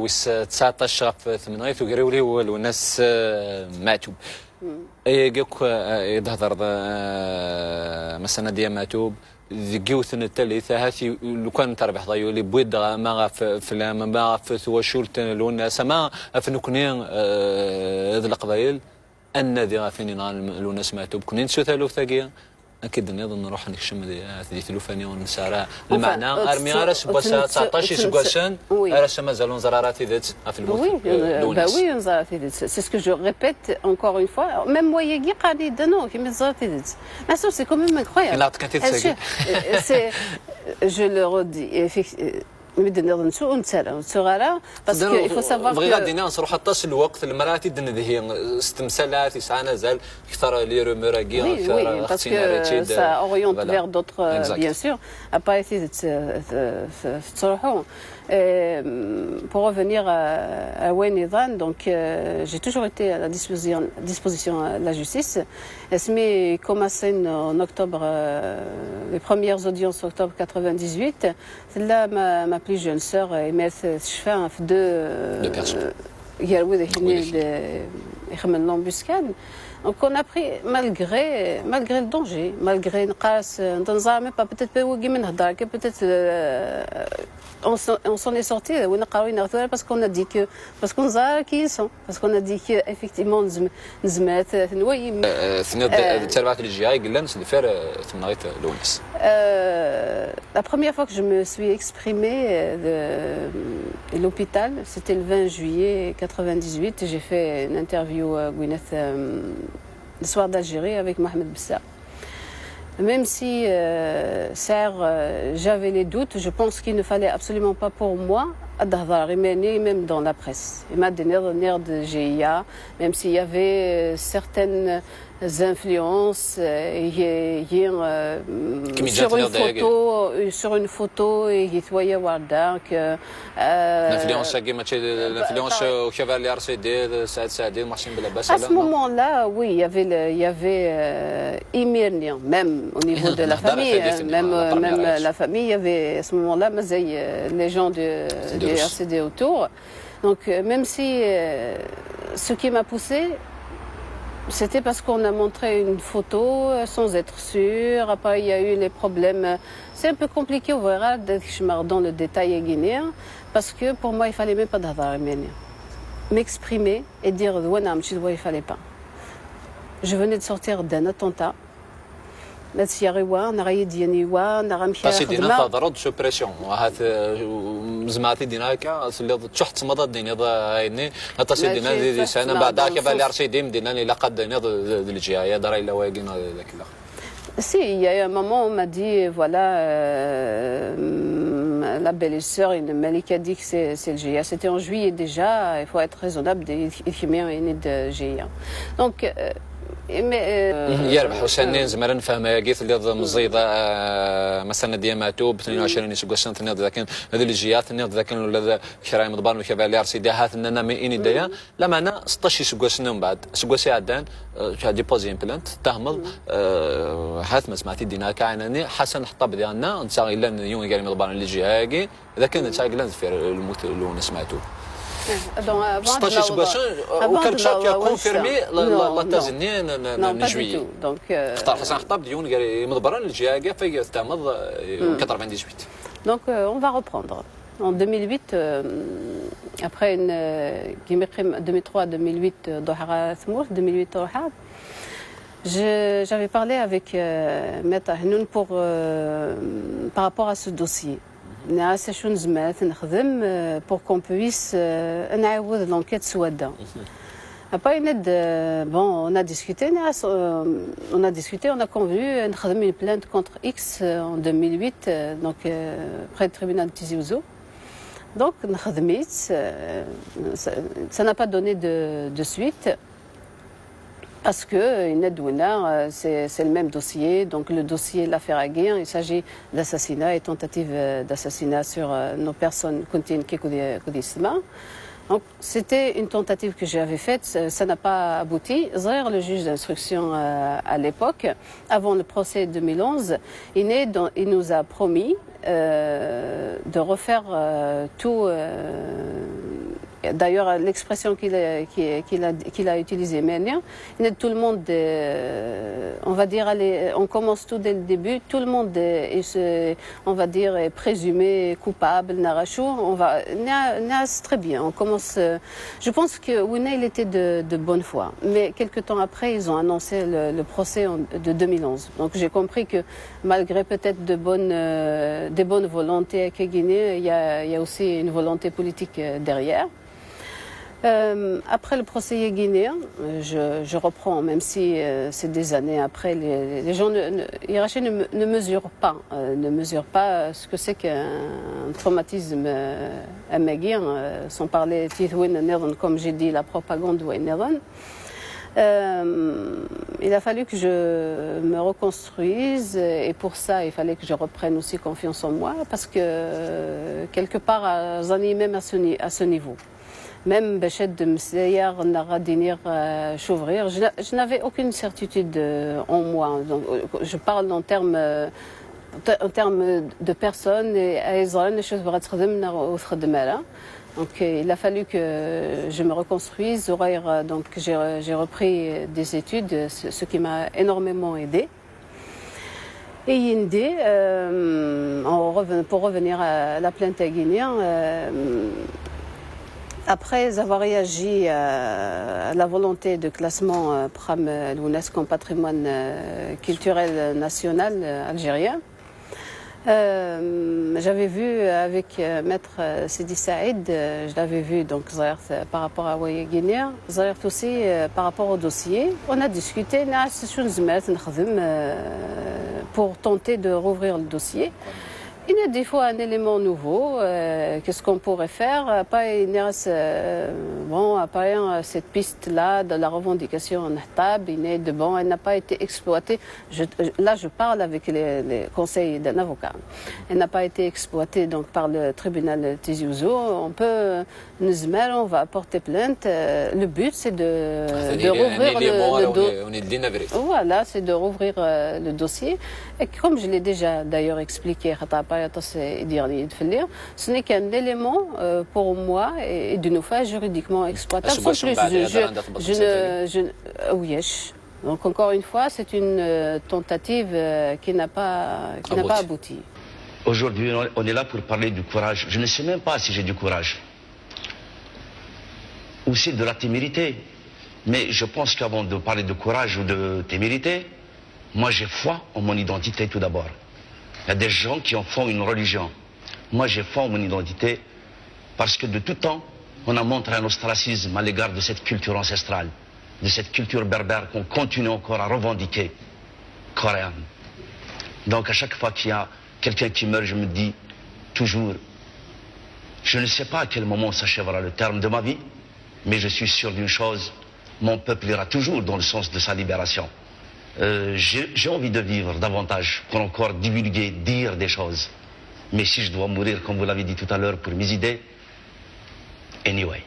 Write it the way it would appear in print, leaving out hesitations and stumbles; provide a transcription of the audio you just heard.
ويس 19 في ثمانية وقريولي والناس ماتوا يقولك يظهر مثلا ديال ماتوب جيوثن الثالثة هاتي لو كان تربح ضيولي بويد ما في ما في ثواشولت لون سما في نكنين هذه القبائل أن ذي غافين لون ماتوب كنين سوثالو ثقيا أكيد نظن نروح نكشم ذي ثلوفانية ونسارة المعنى أرمي أرس بوسا 19 سقوسن أرس مازالون زرارات ذات في الموت oui زرارات ذات c'est ce que je répète encore une fois même moi يجي قاعد دانو كيما زرارات ذات c'est quand même incroyable je le redis parce qu'il faut savoir que غادي نروح حتى الوقت المرات هي استمسالات يسعى زال اكثر لي روموراكي parce que ça oriente vers d'autres bien sûr après pour revenir à Wenizan donc j'ai toujours été à la disposition de la justice اسمي commencé en octobre les premières audiences octobre 98 c'est là ma plus jeune sœur Emeth Shfa في deux personnes l'embuscade. Donc on a pris malgré le danger, malgré peut-être peut-être on s'en est sorti parce qu'on a dit que parce qu'on a qui sont parce qu'on a dit que effectivement la première fois que je me suis exprimée de l'hôpital, c'était le 20 juillet 98. J'ai fait une interview à Gwyneth le soir d'Algérie avec Mohamed Bessa. Même si j'avais les doutes, je pense qu'il ne fallait absolument pas pour moi même dans la presse. Il m'a donné de GIA, même s'il y avait certaines influences sur une photo il voyait Warda que l'influence l'influence au chevalier RCD Saad Saadi Mahsin Belabas à ce moment-là oui il y avait Imirnia même au niveau de la famille même la famille il y avait à ce moment-là les gens du RCD autour donc même si ce qui m'a poussé c'était parce qu'on a montré une photo sans être sûr. Après, il y a eu les problèmes. C'est un peu compliqué, on verra, dans le détail guinéen, parce que pour moi, il ne fallait même pas m'exprimer et dire il ne fallait pas. Je venais de sortir d'un attentat. بس يا غيوا نراي ديالي نرمشي بس دينا تضرد سوبريسيون وهذا مزماتي ديناكا اللي تشحت مضاد دينا هايني هتصي دينا دي سنه بعد كيف اللي رشي ديم دينا اللي لقد دينا الجهه دراي لا واقينا ذاك الاخر Si, il y a un moment, on m'a dit, voilà, la belle-sœur, Malika dit que c'est le GIA. C'était en juillet déjà, il faut être raisonnable, il y a une de GIA. Donc, يربح وسنين زمرا نفهم قيث اللي مزيده مثلا ديال ماتوب 22 سوق سنه لكن هذه الجيات لكن ولا شراي مضبان وكبالير سيدي هات اننا مئين ديا لما انا 16 سوق سنه من بعد سوق ساعدان دي بوزي امبلانت تهمل هات ما سمعتي دينا كايناني حسن حطب ديالنا نتا الا يوم قال مضبان اللي جي اذا كان نتا قلنا في الموت اللي سمعتو Stage situation auquel tu as confirmé la Tanzanie en juillet. Donc اختار حسن خطاب ديون قال مضبران الجهه في تمض 98. Donc on va reprendre. En 2008 après une 2003-2008 Doha Thmour 2008 Doha j'avais parlé avec Meta Hnoun par rapport à ce dossier. Pour qu'on puisse l'enquête soit dedans. Après on a discuté, on a convenu une plainte contre X en 2008, donc près du tribunal de Tizi Ouzou. Donc ça n'a pas donné de suite. Parce que c'est le même dossier, donc le dossier de l'affaire Aguirre, il s'agit d'assassinat et tentative d'assassinat sur nos personnes Donc c'était une tentative que j'avais faite, ça n'a pas abouti. Zahir, le juge d'instruction à l'époque, avant le procès 2011, il nous a promis de refaire tout D'ailleurs, l'expression qu'il a utilisée, tout le monde, on va dire, on commence tout dès le début, tout le monde on va dire, est présumé coupable, très bien. On commence, je pense que Wina, il était de bonne foi, mais quelques temps après, ils ont annoncé le procès de 2011. Donc j'ai compris que malgré peut-être des bonnes volontés à Guinée, il y a aussi une volonté politique derrière. Après le procès guinéen, je reprends, même si c'est des années après, les gens Iraché ne mesurent pas ce que c'est qu'un traumatisme améguien, sans parler comme j'ai dit, la propagande Wayneron. Il a fallu que je me reconstruise et pour ça il fallait que je reprenne aussi confiance en moi parce que quelque part j'en ai même à ce niveau. Même Bachet de Mseyar Naradinir Chouvrir, je n'avais aucune certitude en moi. Donc, je parle en termes de personnes et à Israël, les choses vont être de mal. Donc il a fallu que je me reconstruise. Donc j'ai repris des études, ce qui m'a énormément aidé. Et Yindi, pour revenir à la plainte guinéenne, après avoir réagi à la volonté de classement PRAM l'UNESCO en patrimoine culturel national algérien, j'avais vu avec Maître Sidi Saïd, je l'avais vu donc par rapport à Waye Guinea, aussi par rapport au dossier. On a discuté pour tenter de rouvrir le dossier. Il y a des fois un élément nouveau, qu'est-ce qu'on pourrait faire? Cette piste-là de la revendication en table, elle n'a pas été exploitée. Là, je parle avec les conseils d'un avocat. Elle n'a pas été exploitée donc, par le tribunal Tizi Ouzou. On va porter plainte. Le but, c'est de rouvrir le dossier. Voilà, c'est de rouvrir le dossier. Et comme je l'ai déjà d'ailleurs expliqué, ce n'est qu'un élément pour moi et de nous faire juridiquement exploitable. Donc encore une fois, c'est une tentative qui n'a pas abouti. Aujourd'hui, on est là pour parler du courage. Je ne sais même pas si j'ai du courage. Ou c'est de la témérité. Mais je pense qu'avant de parler de courage ou de témérité, moi j'ai foi en mon identité tout d'abord. Il y a des gens qui en font une religion. Moi, j'ai foi en mon identité parce que de tout temps, on a montré un ostracisme à l'égard de cette culture ancestrale, de cette culture berbère qu'on continue encore à revendiquer, coréenne. Donc, à chaque fois qu'il y a quelqu'un qui meurt, je me dis toujours, je ne sais pas à quel moment s'achèvera le terme de ma vie, mais je suis sûr d'une chose, mon peuple ira toujours dans le sens de sa libération. J'ai envie de vivre davantage pour encore divulguer, dire des choses. Mais si je dois mourir, comme vous l'avez dit tout à l'heure, pour mes idées, anyway.